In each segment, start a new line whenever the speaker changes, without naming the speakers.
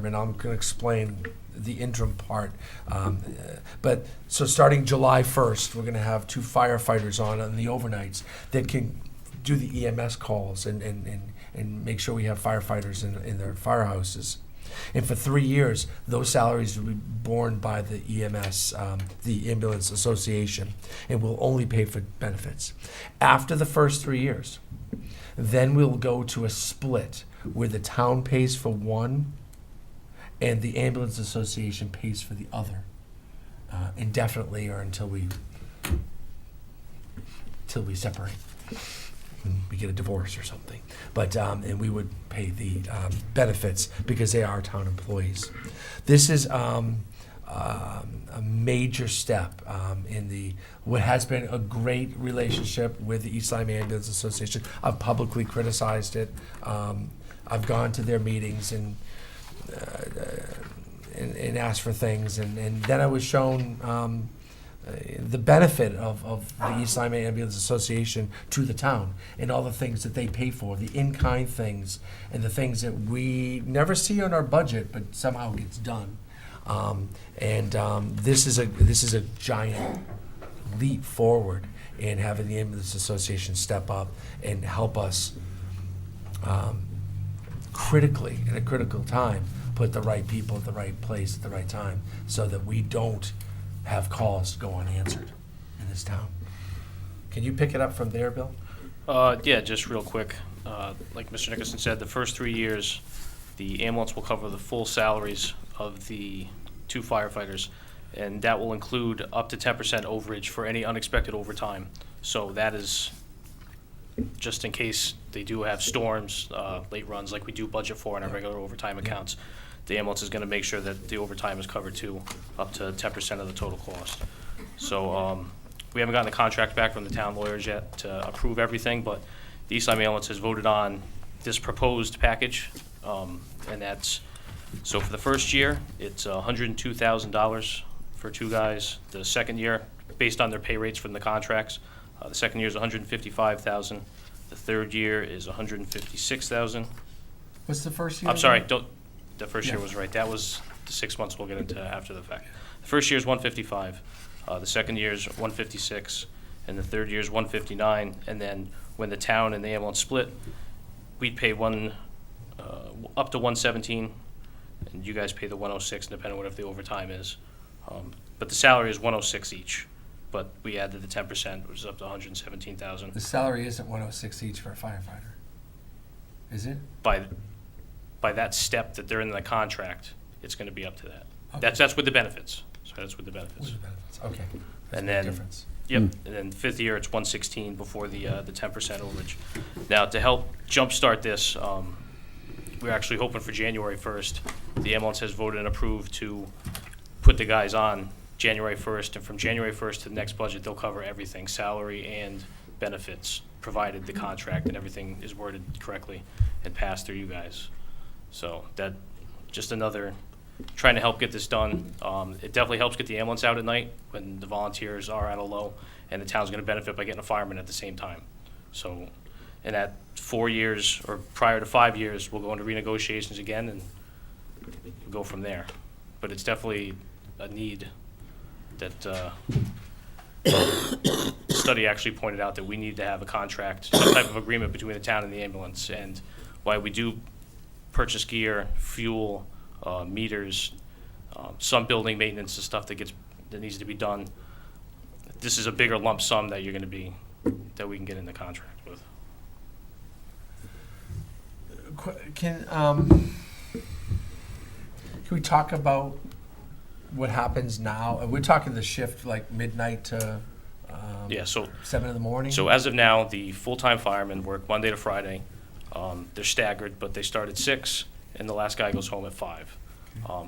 and I'm going to explain the interim part. But so starting July 1st, we're going to have 2 firefighters on the overnights that can do the EMS calls and make sure we have firefighters in their firehouses. And for 3 years, those salaries will be borne by the EMS, the Ambulance Association, and will only pay for benefits. After the first 3 years, then we'll go to a split where the town pays for one and the Ambulance Association pays for the other, indefinitely or until we separate. We get a divorce or something. But, and we would pay the benefits because they are town employees. This is a major step in what has been a great relationship with the East Lyme Ambulance Association. I've publicly criticized it. I've gone to their meetings and asked for things, and then I was shown the benefit of the East Lyme Ambulance Association to the town and all the things that they pay for, the in-kind things and the things that we never see on our budget but somehow gets done. This is a giant leap forward in having the Ambulance Association step up and help us critically, at a critical time, put the right people at the right place at the right time so that we don't have calls go unanswered in this town. Can you pick it up from there, Bill?
Yeah, just real quick. Like Mr. Nickerson said, the first 3 years, the ambulance will cover the full salaries of the 2 firefighters, and that will include up to 10% overage for any unexpected overtime. So that is just in case they do have storms, late runs, like we do budget for in our regular overtime accounts. The ambulance is going to make sure that the overtime is covered too, up to 10% of the total cost. So we haven't gotten the contract back from the town lawyers yet to approve everything, but the East Lyme Ambulance has voted on this proposed package, and that's, so for the first year, it's $102,000 for 2 guys. The second year, based on their pay rates from the contracts, the second year is $155,000. The third year is $156,000.
What's the first year?
I'm sorry, the first year was right. That was the 6 months we'll get into after the fact. The first year is $155. The second year is $156, and the third year is $159. And then when the town and the ambulance split, we'd pay up to $117, and you guys pay the $106, depending on what if the overtime is. But the salary is $106 each. But we added the 10%, which is up to $117,000.
The salary isn't $106 each for a firefighter, is it?
By that step that they're in the contract, it's going to be up to that.
Okay.
That's with the benefits. So that's with the benefits.
With the benefits, okay. That's
And
a big
then,
difference.
yep, and then fifth year, it's 116 before the 10% overage. Now, to help jumpstart this, we're actually hoping for January 1st. The ambulance has voted and approved to put the guys on January 1st, and from January 1st to the next budget, they'll cover everything, salary and benefits, provided the contract and everything is worded correctly and passed through you guys. So that, just another, trying to help get this done. It definitely helps get the ambulance out at night when the volunteers are at a low, and the town's gonna benefit by getting a fireman at the same time. So, and at 4 years, or prior to 5 years, we'll go into renegotiations again and go from there. But it's definitely a need that, study actually pointed out that we need to have a contract, some type of agreement between the town and the ambulance, and why we do purchase gear, fuel, meters, some building maintenance and stuff that needs to be done. This is a bigger lump sum that that we can get in the contract with.
Can we talk about what happens now? We're talking the shift like midnight to
Yeah, so
7 in the morning?
So as of now, the full-time firemen work Monday to Friday. They're staggered, but they start at 6, and the last guy goes home at 5.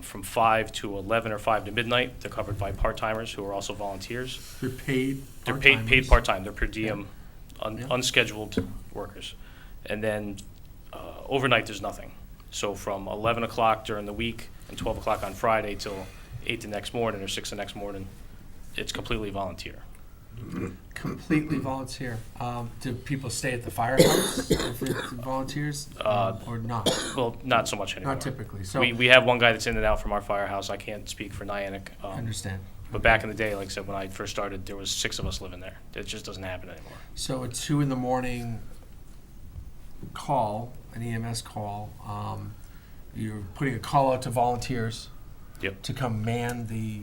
From 5 to 11 or 5 to midnight, they're covered by part-timers who are also volunteers.
They're paid
They're
part-timers?
paid part-time. They're per diem,
Yeah.
unscheduled workers. And then overnight, there's nothing. So from 11 o'clock during the week and 12 o'clock on Friday till 8 the next morning or 6 the next morning, it's completely volunteer.
Completely volunteer. Do people stay at the firehouse if it's volunteers, or not?
Well, not so much anymore.
Not typically. So
We have one guy that's in and out from our firehouse. I can't speak for Niantic.
I understand.
But back in the day, like I said, when I first started, there was 6 of us living there. It just doesn't happen anymore.
So a 2 a.m. call, an EMS call. You're putting a call out to volunteers.
Yep.
To come man the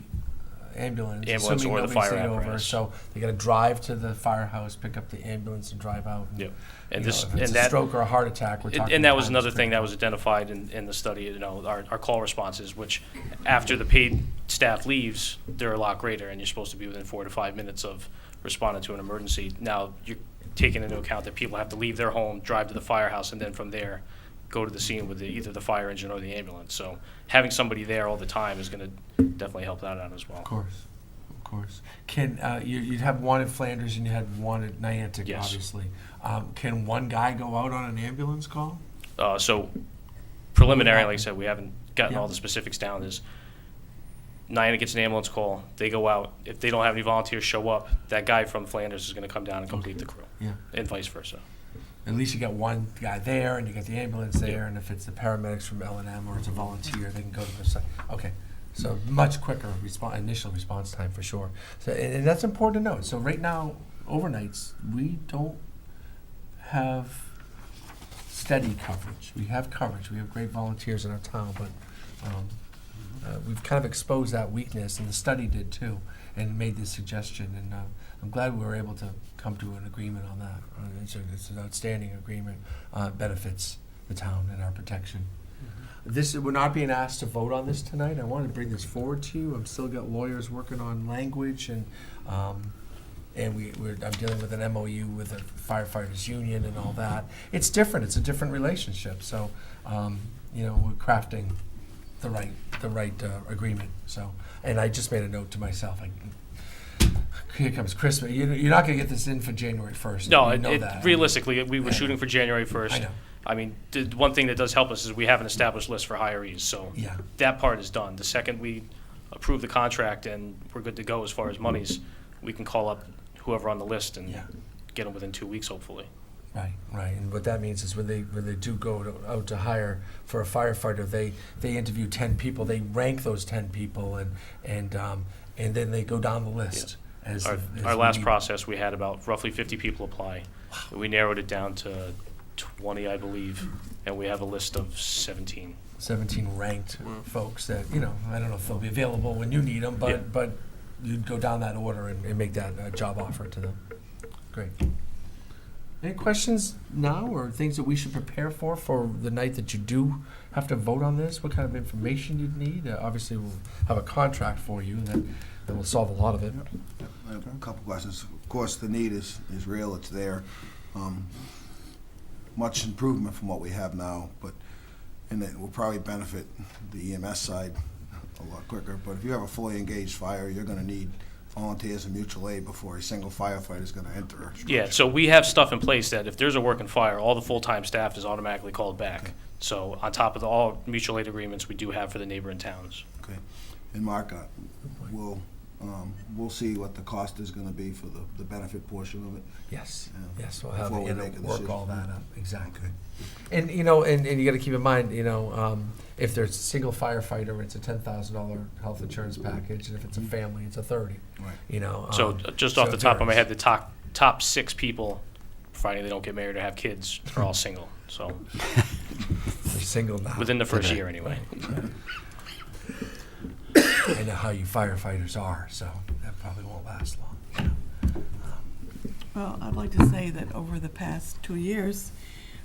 ambulance,
Ambulance
assuming
or the
nobody
fire
stayed over.
apparatus.
So they got to drive to the firehouse, pick up the ambulance, and drive out.
Yep. And
You
this
know, if it's
and
a
that
stroke or a heart attack, we're talking.
and that was
times
another thing that was
critical.
identified in the study. You know, our call responses, which after the paid staff leaves, they're a lot greater, and you're supposed to be within 4 to 5 minutes of responding to an emergency. Now you're taking into account that people have to leave their home, drive to the firehouse, and then from there go to the scene with either the fire engine or the ambulance. So having somebody there all the time is going to definitely help that out as well.
Of course. Can you'd have one at Flanders and you had one at Niantic,
Yes.
obviously. Can one guy go out on an ambulance call?
So preliminary, like I said, we haven't gotten
Yeah.
all the specifics down. Is Niantic gets an ambulance call, they go out. If they don't have any volunteers show up, that guy from Flanders is going to come down and complete the crew,
Yeah.
and vice versa.
At least you got one guy there, and you got the ambulance there, and if it's the paramedics from L&M or it's a volunteer, they can go to the site. Okay, so much quicker initial response time for sure. So, and that's important to note. So right now, overnights, we don't have steady coverage. We have coverage. We have great volunteers in our town, but we've kind of exposed that weakness, and the study did too, and made this suggestion. And I'm glad we were able to come to an agreement on that. It's an outstanding agreement. Benefits the town and our protection. We're not being asked to vote on this tonight. I wanted to bring this forward to you. I've still got lawyers working on language, and I'm dealing with an MOU with the firefighters union and all that. It's different. It's a different relationship. So, we're crafting the right agreement. So, and I just made a note to myself. Here comes Christmas. You're not going to get this in for January 1st.
No,
you know that.
realistically, we were shooting for January 1st.
I know.
I mean, the one thing that does help us is we have an established list for hirees, so
Yeah.
that part is done. The second we approve the contract and we're good to go as far as monies, we can call up whoever on the list and
Yeah.
get them within 2 weeks, hopefully.
Right. And what that means is when they do go out to hire for a firefighter, they interview 10 people. They rank those 10 people, and then they go down the list. As
Our last process, we had about roughly 50 people apply. We narrowed it down to 20, I believe, and we have a list of 17.
17 ranked folks that, I don't know if they'll be available when you need them, but you'd go down that order and make that a job offer to them. Great. Any questions now or things that we should prepare for the night that you do have to vote on this? What kind of information you'd need? Obviously, we'll have a contract for you that will solve a lot of it.
I have a couple questions. Of course, the need is real, it's there. Much improvement from what we have now, and it will probably benefit the EMS side a lot quicker. But if you have a fully engaged fire, you're going to need volunteers and mutual aid before a single firefighter is going to enter a structure.
Yeah, so we have stuff in place that if there's a working fire, all the full-time staff is automatically called back.
Okay.
So on top of all mutual aid agreements we do have for the neighboring towns.
Okay. And Mark, we'll see what the cost is going to be for the benefit portion of it.
Yes,
Yeah.
yes, we'll have,
Before we make a
work
decision.
all that up, exactly.
Okay.
And, and you gotta keep in mind, if there's a single firefighter, it's a $10,000 health insurance package, and if it's a family, it's a 30,
Right.
So just
so
off the
it
top of my
varies.
head, the top 6 people, providing they don't get married or have kids, are all single. So
They're single now.
within the first
today.
year anyway.
I know how you firefighters are, so that probably won't last long.
Well, I'd like to say that over the past 2 years,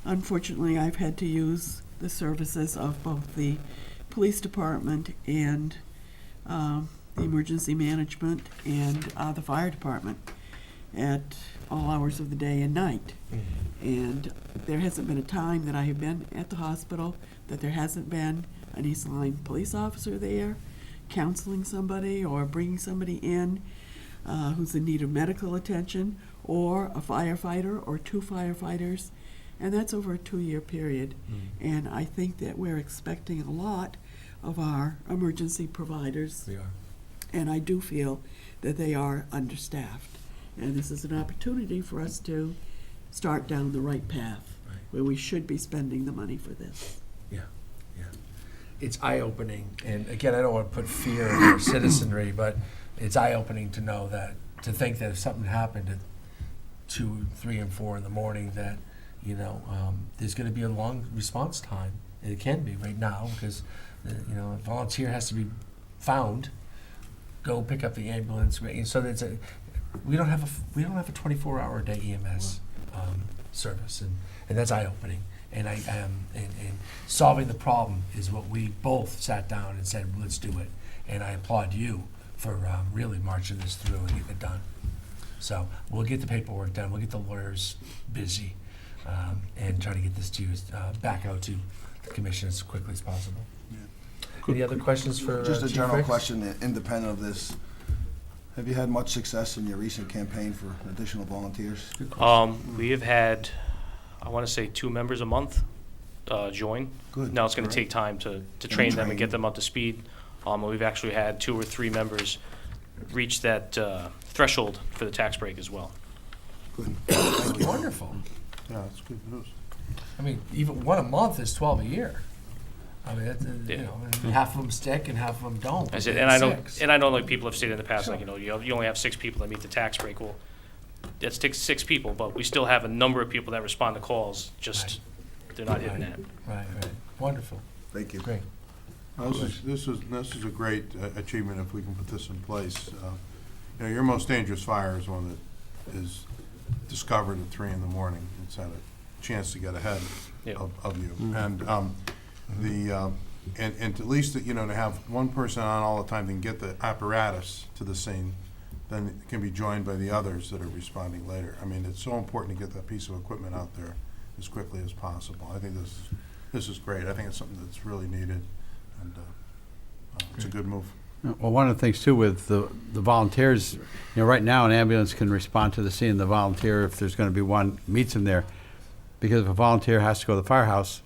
unfortunately, I've had to use the services of both the police department and the emergency management and the fire department at all hours of the day and night. And there hasn't been a time that I have been at the hospital that there hasn't been an East Lyme police officer there counseling somebody or bringing somebody in who's in need of medical attention, or a firefighter or 2 firefighters, and that's over a 2-year period. And I think that we're expecting a lot of our emergency providers,
We are.
and I do feel that they are understaffed. And this is an opportunity for us to start down the right path,
Right.
where we should be spending the money for this.
Yeah, yeah. It's eye-opening, and again, I don't want to put fear in our citizenry, but it's eye-opening to know that, to think that if something happened at 2, 3, and 4 in the morning, that, you know, there's going to be a long response time. And it can be right now, because, you know, a volunteer has to be found, go pick up the ambulance, and so that's we don't have a 24-hour a day EMS service, and that's eye-opening. And and solving the problem is what we both sat down and said, let's do it. And I applaud you for really marching this through and getting it done. So we'll get the paperwork done, we'll get the lawyers busy, and try to get this to you, back out to the commission as quickly as possible.
Yeah.
Any other questions for
Just a
Chief
general
Ricks?
question, independent of this. Have you had much success in your recent campaign for additional volunteers?
Good question.
We have had, I want to say, 2 members a month join.
Good.
Now it's going to
Great.
take time to train them and
train.
get them up to speed. We've actually had 2 or 3 members reach that threshold for the tax break as well.
Good.
Wonderful.
Yeah, that's good news.
I mean, even one a month is 12 a year. I mean, that's, you
Yeah.
know, and half of them stick and half of them don't.
I said,
It's
and I know,
6.
and I know, like, people have stated in the past,
Sure.
like, you know, you only have 6 people that meet the tax break. Well, that's 6 people, but we still have a number of people that respond to calls. Just they're not hitting that.
Right, right. Wonderful.
Thank you.
Great.
This is a great achievement if we can put this in place. You know, your most dangerous fire is one that is discovered at 3 in the morning. It's had a chance to get ahead
Yeah.
of you. And and at least, you know, to have one person on all the time and get the apparatus to the scene, then it can be joined by the others that are responding later. I mean, it's so important to get that piece of equipment out there as quickly as possible. I think this is great. I think it's something that's really needed, and it's a good move.
Well, one of the things too with the volunteers, you know, right now an ambulance can respond to the scene. The volunteer, if there's going to be one, meets him there, because if a volunteer has to go to the firehouse,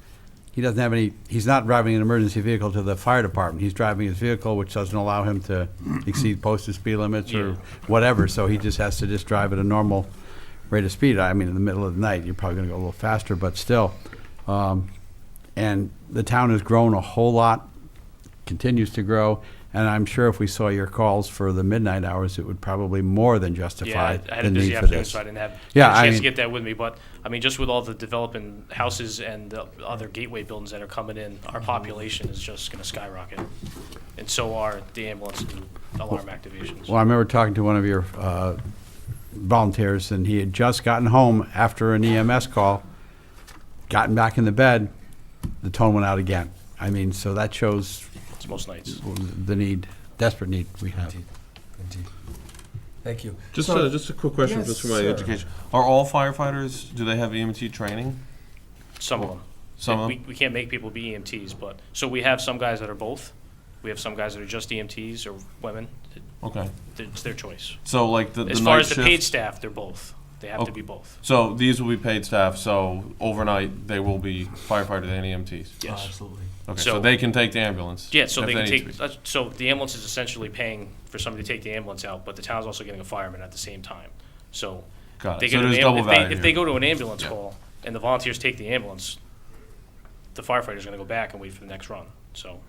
he doesn't have any. He's not driving an emergency vehicle to the fire department. He's driving his vehicle, which doesn't allow him to exceed posted speed limits or
Yeah.
whatever. So he just has to just drive at a normal rate of speed. I mean, in the middle of the night, you're probably going to go a little faster, but still. And the town has grown a whole lot, continues to grow. And I'm sure if we saw your calls for the midnight hours, it would probably more than justify
Yeah, I had
the
a busy
need for
afternoon,
this.
so I didn't have
Yeah,
a chance
I
to
mean-
get that with me. But I mean, just with all the developing houses and the other gateway buildings that are coming in, our population is just going to skyrocket, and so are the ambulance and alarm activations.
Well, I remember talking to one of your volunteers, and he had just gotten home after an EMS call, gotten back in the bed, the tone went out again. I mean, so that shows
It's most nights.
the need, desperate need we have.
Indeed. Indeed. Thank you.
Just
So-
just a quick question,
Yes,
just for my
sir.
education. Are all firefighters, do they have EMT training?
Some of them.
Some of them?
We can't make people be EMTs, but so we have some guys that are both. We have some guys that are just EMTs or women.
Okay.
It's their choice.
So like the
As
night
far as the
shift-
paid staff, they're both. They have to
Okay.
be both.
So these will be paid staff, so overnight they will be firefighters and EMTs?
Oh,
Yes.
absolutely.
Okay,
So-
so they can take the ambulance?
Yeah, so
if
they can
need
take,
to be.
so the ambulance is essentially paying for somebody to take the ambulance out, but the town's also getting a fireman at the same time. So
Got
they
it.
get
So
an
there's
am-
double
if they,
value
if they
here.
go to an ambulance call and the volunteers take the ambulance, the firefighter's gonna go back and wait for the next run. So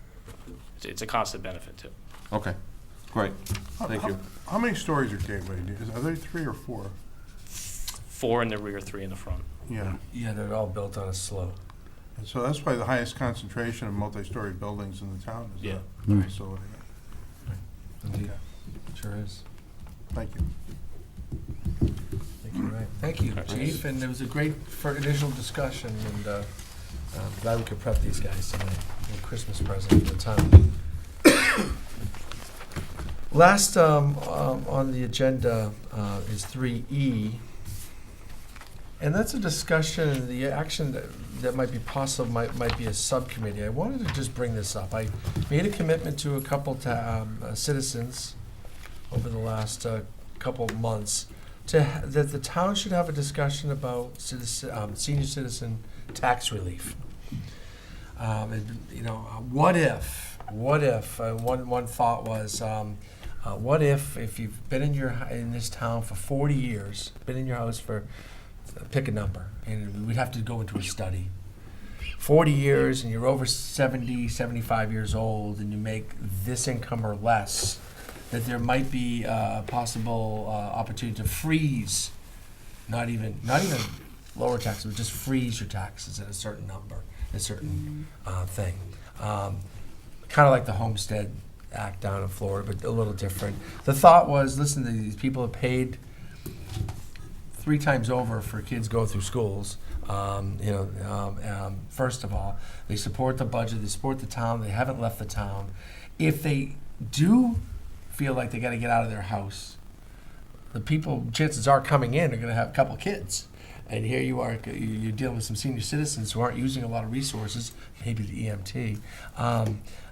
it's a constant benefit too.
Okay, great. Thank you.
How many stories are Gateway? Are they 3 or 4?
4 in the rear, 3 in the front.
Yeah.
Yeah, they're all built on a slope.
And so that's probably the highest concentration of multi-story buildings in the town, is
Yeah.
the facility.
Indeed.
Okay.
Sure is.
Thank you.
Thank you, Ray. Thank you, Chief, and it was a great initial discussion, and I'm glad we could prep these guys tonight. A Christmas present for the town. Last on the agenda is 3E, and that's a discussion, and the action that might be possible might be a subcommittee. I wanted to just bring this up. I made a commitment to a couple citizens over the last couple of months that the town should have a discussion about senior citizen tax relief. And, you know, what if, one thought was, What if you've been in this town for 40 years, been in your house for, pick a number, and we'd have to go into a study. 40 years and you're over 70, 75 years old and you make this income or less, that there might be a possible opportunity to freeze, not even lower taxes, but just freeze your taxes at a certain number, a certain thing. Kind of like the Homestead Act down in Florida, but a little different. The thought was, listen, these people have paid 3 times over for kids go through schools. First of all, they support the budget, they support the town, they haven't left the town. If they do feel like they got to get out of their house, the people, chances are coming in, are going to have a couple kids. And here you are, you're dealing with some senior citizens who aren't using a lot of resources, maybe the EMT,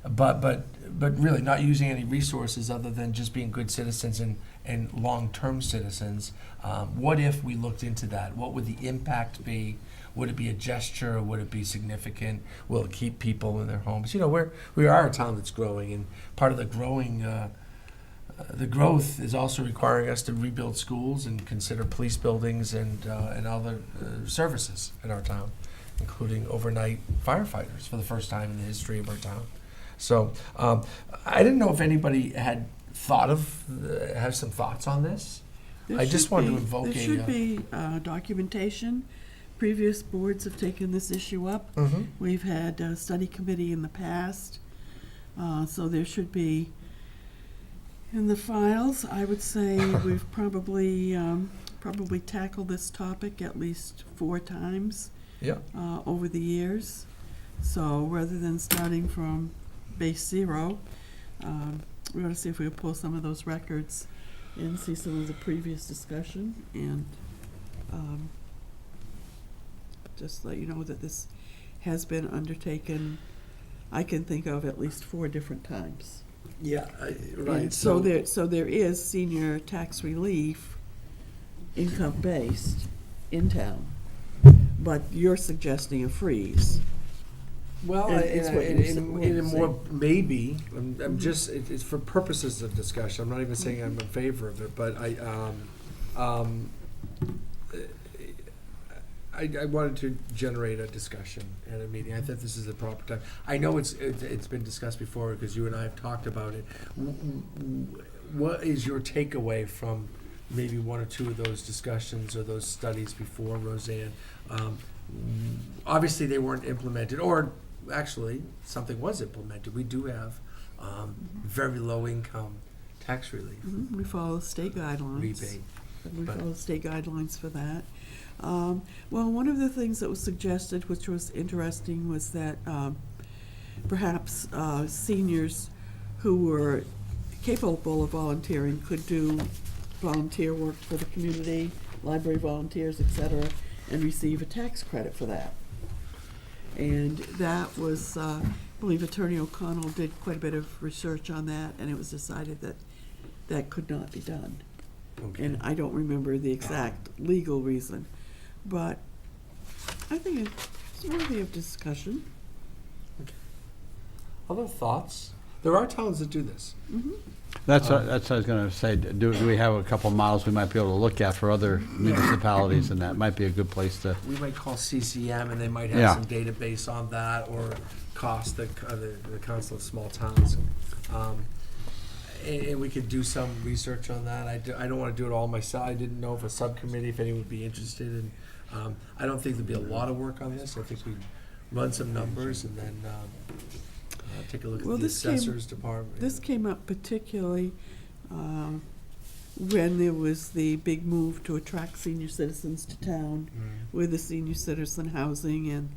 but really not using any resources other than just being good citizens and long-term citizens. What if we looked into that? What would the impact be? Would it be a gesture? Would it be significant? Will it keep people in their homes? You know, we are a town that's growing, and part of the growing, the growth is also requiring us to rebuild schools and consider police buildings and other services in our town, including overnight firefighters for the first time in the history of our town. So I didn't know if anybody had have some thoughts on this. I just wanted to invoke
there should be documentation. Previous boards have taken this issue up. We've had a study committee in the past, so there should be in the files. I would say we've probably tackled this topic at least 4 times over the years. So rather than starting from base 0, we ought to see if we can pull some of those records and see some of the previous discussion, and just let you know that this has been undertaken, I can think of at least 4 different times.
Yeah,
And so there is senior tax relief, income-based, in town, but you're suggesting a freeze.
Well,
It's what you're
in a more
saying.
maybe. I'm just it's for purposes of discussion. I'm not even saying I'm in favor of it, but I wanted to generate a discussion at a meeting. I think this is the proper time. I know it's been discussed before because you and I have talked about it. What is your takeaway from maybe 1 or 2 of those discussions or those studies before, Roseanne? Obviously, they weren't implemented, or actually, something was implemented. We do have very low income tax relief
We follow state guidelines.
rebate.
We follow state guidelines for that. Well, one of the things that was suggested, which was interesting, was that perhaps seniors who were capable of volunteering could do volunteer work for the community, library volunteers, et cetera, and receive a tax credit for that. And that was, I believe Attorney O'Connell did quite a bit of research on that, and it was decided that that could not be done.
Okay.
And I don't remember the exact legal reason, but I think it's worthy of discussion.
Other thoughts? There are towns that do this.
That's what I was going to say. Do we have a couple models we might be able to look at for other municipalities, and that might be a good place to.
We might call CCM, and they might have
Yeah.
some database on that, or cost the Council of Small Towns. And we could do some research on that. I don't want to do it all myself. I didn't know if a subcommittee, if anyone would be interested in. I don't think there'd be a lot of work on this. I think we'd run some numbers and then take a look
Well,
at the
this came-
assessors department.
This came up particularly when there was the big move to attract senior citizens to town with the senior citizen housing and,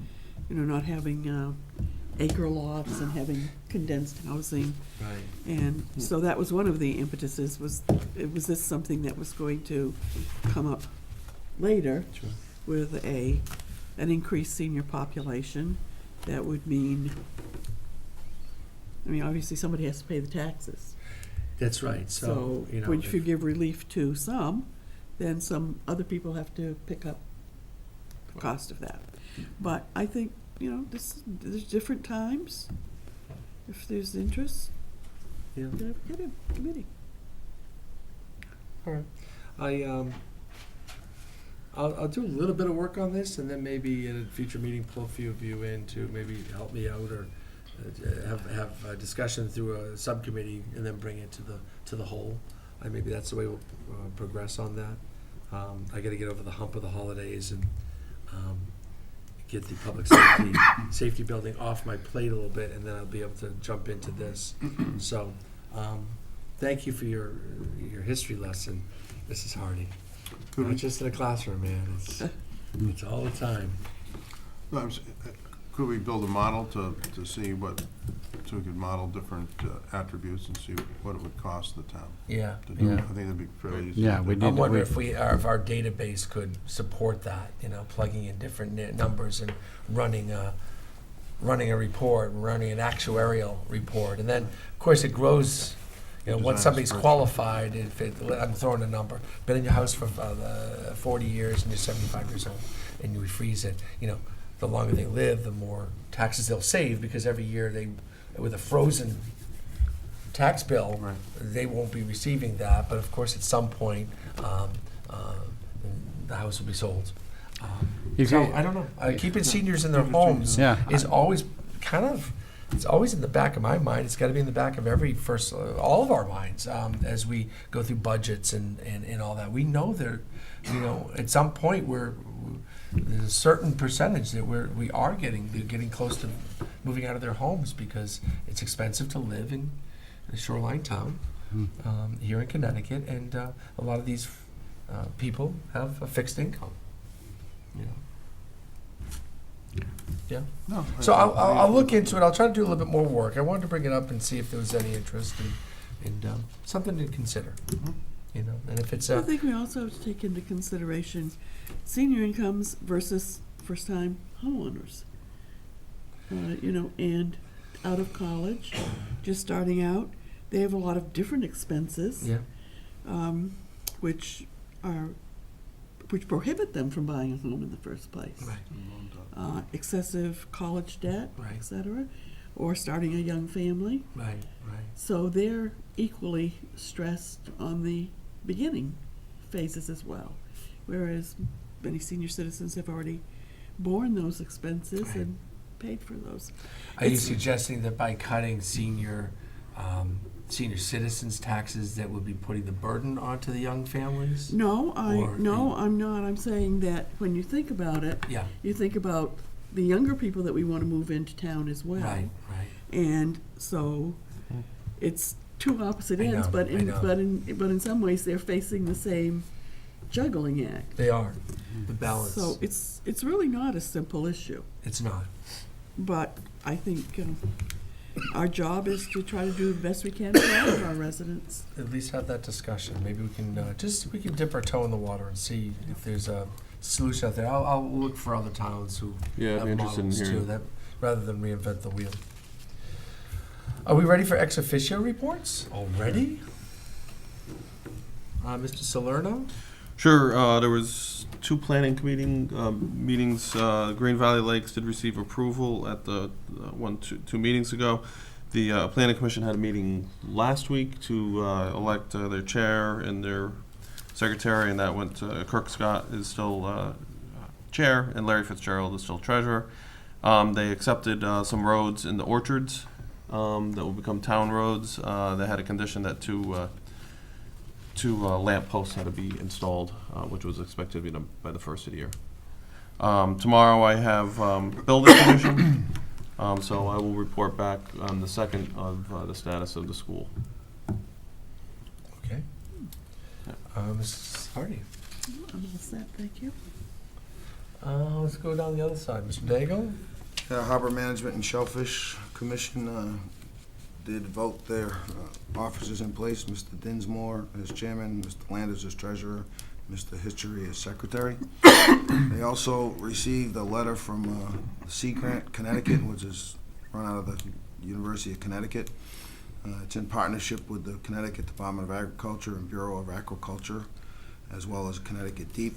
not having acre lots and having condensed housing.
Right.
And so that was one of the impetuses, was this something that was going to come up later
Sure.
with an increased senior population? That would mean, obviously somebody has to pay the taxes.
That's right. So,
If you give relief to some, then some other people have to pick up the cost of that. But I think, there's different times. If there's interest,
yeah.
get a committee.
All right. I'll do a little bit of work on this, and then maybe in a future meeting, pull a few of you in to maybe help me out, or have a discussion through a subcommittee, and then bring it to the whole. Maybe that's the way we'll progress on that. I got to get over the hump of the holidays and get the public safety building off my plate a little bit, and then I'll be able to jump into this. So, thank you for your history lesson, Mrs. Hardy. Not just in a classroom, man. It's all the time.
No, could we build a model to see what, so we could model different attributes and see what it would cost the town
Yeah,
to do?
yeah.
I think that'd be fairly easy.
Yeah,
to
we
do.
need
I'm
to-
wondering if our database could support that, plugging in different numbers and running a report, running an actuarial report. And then, of course, it grows, once
Design
somebody's
spreadsheet.
qualified, I'm throwing a number, been in your house for 40 years and you're 75 years old, and you freeze it, the longer they live, the more taxes they'll save, because every year with a frozen tax bill,
Right.
they won't be receiving that, but of course, at some point, the house will be sold. So, I don't know, keeping seniors in their homes
Yeah.
is always it's always in the back of my mind. It's got to be in the back of all of our minds, as we go through budgets and all that. We know at some point there's a certain percentage that they're getting close to moving out of their homes, because it's expensive to live in a shoreline town here in Connecticut, and a lot of these people have a fixed income. Yeah.
No,
So I'll look into it. I'll try to do a little bit more work. I wanted to bring it up and see if there was any interest in something to consider. And if it's
I think we also have to take into consideration senior incomes versus first-time homeowners. And out of college, just starting out, they have a lot of different expenses, which prohibit them from buying a home in the first place.
Right.
Excessive college debt,
Right.
et cetera, or starting a young family.
Right.
So they're equally stressed on the beginning phases as well, whereas many senior citizens have already borne those expenses
Right.
and paid for those.
Are you
It's-
suggesting that by cutting senior citizens' taxes, that would be putting the burden onto the young families?
No,
Or
I'm not. I'm saying that when you think about it,
Yeah.
you think about the younger people that we want to move into town as well.
Right.
And so it's two opposite
I
ends,
know,
but
I know.
but in some ways they're facing the same juggling act.
They are. The balance.
So it's really not a simple issue.
It's not.
But I think our job is to try to do the best we can for all of our residents.
At least have that discussion. Maybe we can we can dip our toe in the water and see if there's a solution out there. I'll look for other towns who
Yeah, I'd
have
be interested in
models too,
hearing.
that rather than reinvent the wheel. Are we ready for ex officio reports already? Mr. Salerno?
Sure, there was two planning committee meetings. Green Valley Lakes did receive approval at the two meetings ago. The planning commission had a meeting last week to elect their chair and their secretary, and that went to Kirk Scott is still chair, and Larry Fitzgerald is still treasurer. They accepted some roads in the orchards that will become town roads. They had a condition that two lamp posts had to be installed, which was expected to be done by the first of the year. Tomorrow I have building commission, so I will report back on the second of the status of the school.
Okay. Mrs. Hardy?
I'm all set, thank you.
Let's go down the other side. Mr. Daigle?
Harbor Management and Shellfish Commission did vote their officers in place. Mr. Dinsmore as chairman, Mr. Landers as treasurer, Mr. Hitchery as secretary. They also received a letter from Sea Grant, Connecticut, which is run out of the University of Connecticut. It's in partnership with the Connecticut Department of Agriculture and Bureau of Aquaculture, as well as Connecticut Deep.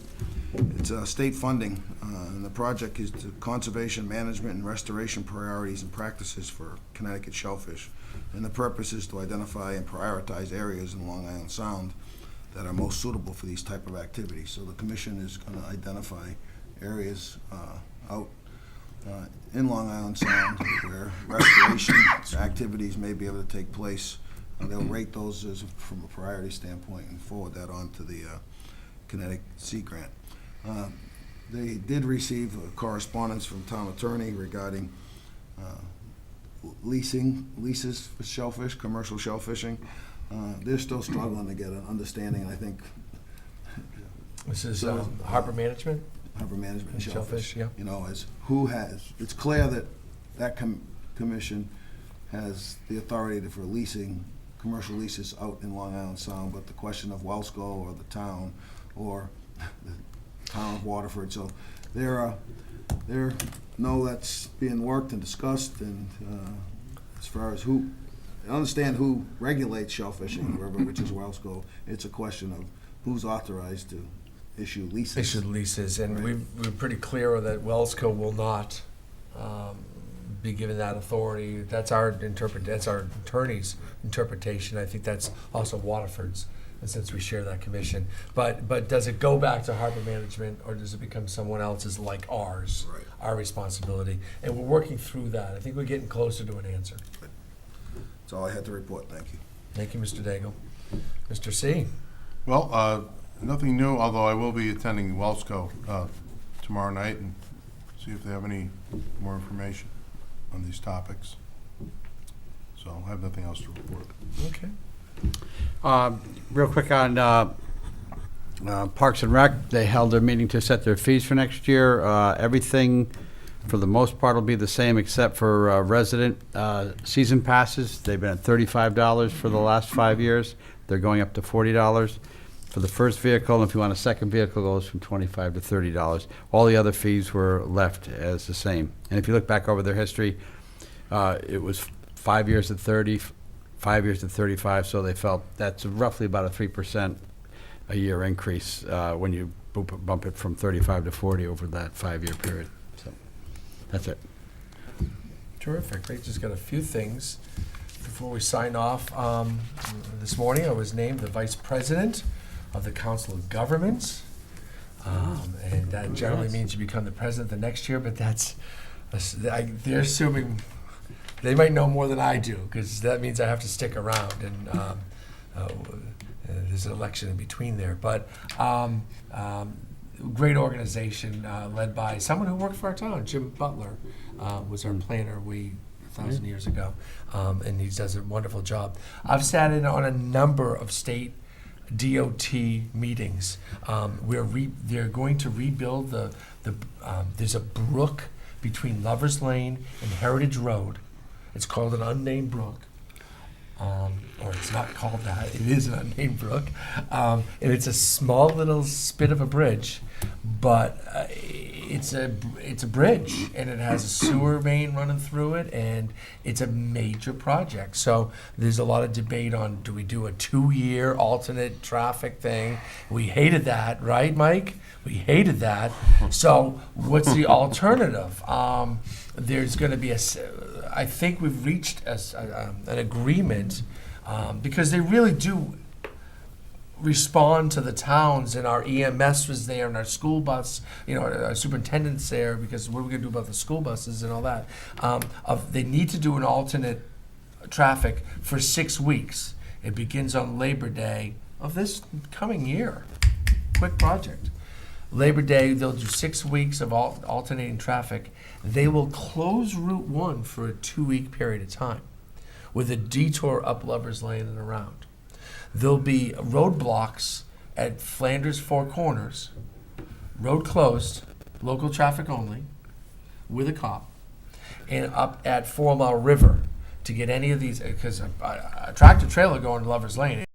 It's state funding, and the project is to conservation, management, and restoration priorities and practices for Connecticut shellfish. And the purpose is to identify and prioritize areas in Long Island Sound that are most suitable for these type of activities. So the commission is going to identify areas out in Long Island Sound where restoration activities may be able to take place. They'll rate those as from a priority standpoint and forward that on to the Kinetic Sea Grant. They did receive correspondence from town attorney regarding leases for shellfish, commercial shellfishing. They're still struggling to get an understanding, I think.
This is
So,
harbor management?
Harbor management and
Shellfish,
shellfish.
yeah.
You know, as who has, it's clear that that commission has the authority for leasing, commercial leases out in Long Island Sound, but the question of Wellsco or the town or the town of Waterford, so they're know that's being worked and discussed, and as far as who, I understand who regulates shellfishing in the river, which is Wellsco. It's a question of who's authorized to issue leases.
Issued leases, and
Right.
we're pretty clear that Wellsco will not be given that authority. That's our attorney's interpretation. I think that's also Waterford's, and since we share that commission. But does it go back to harbor management, or does it become someone else's like ours?
Right.
Our responsibility, and we're working through that. I think we're getting closer to an answer.
That's all I had to report. Thank you.
Thank you, Mr. Daigle. Mr. C.
Well, nothing new, although I will be attending Wellsco tomorrow night and see if they have any more information on these topics. So I have nothing else to report.
Okay.
Real quick on Parks and Rec, they held their meeting to set their fees for next year. Everything, for the most part, will be the same except for resident season passes. They've been at $35 for the last 5 years. They're going up to $40 for the first vehicle, and if you want a second vehicle, it goes from $25 to $30. All the other fees were left as the same. And if you look back over their history, it was 5 years at 30, 5 years at 35, so they felt that's roughly about a 3% a year increase when you bump it from 35 to 40 over that 5-year period. So that's it.
Terrific. I just got a few things before we sign off. This morning, I was named the Vice President of the Council of Governments. And that generally means you become the president the next year, but they're assuming, they might know more than I do, because that means I have to stick around, and there's an election in between there. But great organization led by someone who worked for our town. Jim Butler was our planner 1,000 years ago, and he does a wonderful job. I've sat in on a number of state DOT meetings. They're going to rebuild there's a brook between Lover's Lane and Heritage Road. It's called an unnamed brook. Or it's not called that. It is an unnamed brook. And it's a small little spit of a bridge, but it's a bridge, and it has a sewer main running through it, and it's a major project. So there's a lot of debate on, do we do a 2-year alternate traffic thing? We hated that, right, Mike? We hated that. So what's the alternative? There's going to be I think we've reached an agreement, because they really do respond to the towns, and our EMS was there, and our school bus, our superintendent's there, because what are we going to do about the school buses and all that? They need to do an alternate traffic for 6 weeks. It begins on Labor Day of this coming year. Quick project. Labor Day, they'll do 6 weeks of alternating traffic. They will close Route 1 for a 2-week period of time with a detour up Lover's Lane and around. There'll be roadblocks at Flanders Four Corners, road closed, local traffic only, with a cop, and up at 4 Mile River to get any of these, because a tractor trailer going to Lover's Lane